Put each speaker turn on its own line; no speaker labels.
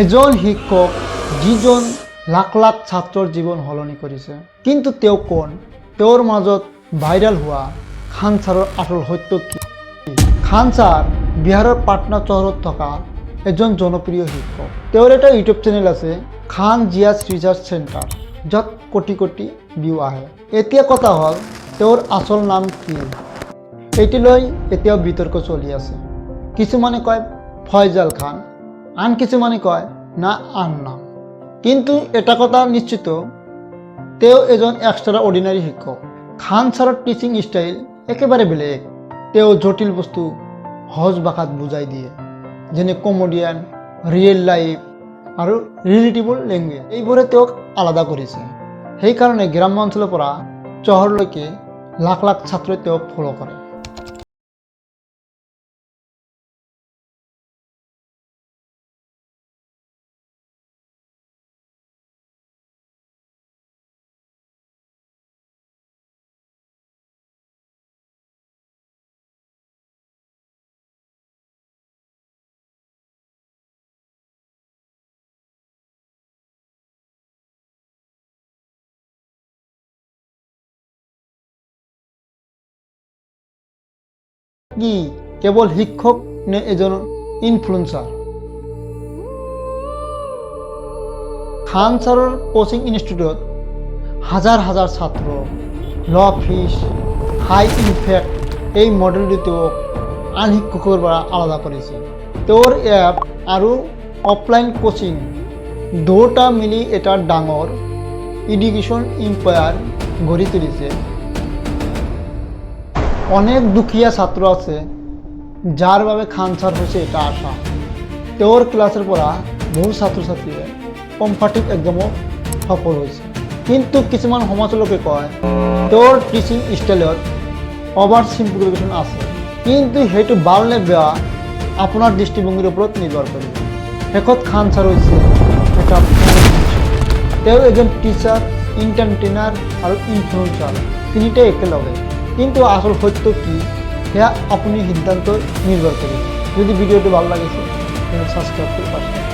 এজন শিক্ষক যিজন লাখ লাখ ছাত্ৰৰ জীৱন সলনি কৰিছে, কিন্তু তেওঁ কোন? তেওঁৰ মাজত ভাইৰাল হোৱা খান ছাৰৰ আচল সত্য কি? খান ছাৰ বিহাৰৰ পাটনা চহৰত থকা এজন জনপ্ৰিয় শিক্ষক। তেওঁৰ এটা ইউটিউব চেনেল আছে, খান জিয়াছ ৰিচাৰ্চ চেণ্টাৰ, য'ত কোটি কোটি ভিউ আহে। এতিয়া কথা হ'ল তেওঁৰ আচল নাম কি? এইটো লৈ এতিয়াও বিতৰ্ক চলি আছে। কিছুমানে কয় ফয়জাল খান, আন কিছুমানে কয় না আন নাম। কিন্তু এটা কথা নিশ্চিত, তেওঁ এজন এক্সট্ৰা অৰ্ডিনাৰী শিক্ষক। খান ছাৰৰ টিচিং ষ্টাইল একেবাৰে বেলেগ। তেওঁ জটিল বস্তু সহজ ভাষাত বুজাই দিয়ে, যেনে কমেডিয়ান, ৰিয়েল লাইফ আৰু ৰিলেটেবল লেংগুৱেজ। এইবোৰে তেওঁক আলাদা কৰিছে। সেইকাৰণে গ্ৰাম্য অঞ্চলৰ পৰা চহৰলৈকে লাখ লাখ ছাত্ৰই তেওঁক ফ'ল' কৰে। কি কেৱল শিক্ষক নে এজন ইনফ্লুৱেঞ্চাৰ? খান ছাৰৰ কোচিং ইনষ্টিটিউটত হাজাৰ হাজাৰ ছাত্ৰ, ল' ফিজ, হাই ইম্পেক্ট, এই মডেলটো তেওঁক আন শিক্ষকৰ পৰা আলাদা কৰিছে। তেওঁৰ এপ আৰু অফলাইন কোচিং দুয়োটা মিলি এটা ডাঙৰ এডুকেশ্যন এম্পায়াৰ গঢ়ি তুলিছে। অনেক দুখীয়া ছাত্ৰ আছে যাৰ বাবে খান ছাৰ হৈছে এটা আশা। তেওঁৰ ক্লাছৰ পৰা বহু ছাত্ৰ ছাত্ৰীয়ে কম্পিটিটিভ এক্সামত সফল হৈছে। কিন্তু কিছুমান সমাজলোকে কয় তেওঁৰ টিচিং ষ্টাইলত অভাৰ চিম্পলিফিকেশ্যন আছে। কিন্তু সেইটো ভাল নে বেয়া আপোনাৰ দৃষ্টিভংগীৰ ওপৰত নিৰ্ভৰ কৰিব। শেষত খান ছাৰ হৈছে এটা তেওঁ এজন টিচাৰ, এণ্টাৰটেইনাৰ আৰু ইনফ্লুৱেঞ্চাৰ, তিনিটাই একেলগে। কিন্তু আসল সত্য কি সেয়া আপুনি সিদ্ধান্ত নিৰ্ভৰ কৰিব। যদি ভিডিঅ'টো ভাল লাগিছে তেন্তে ছাবস্ক্ৰাইব কৰি পাব।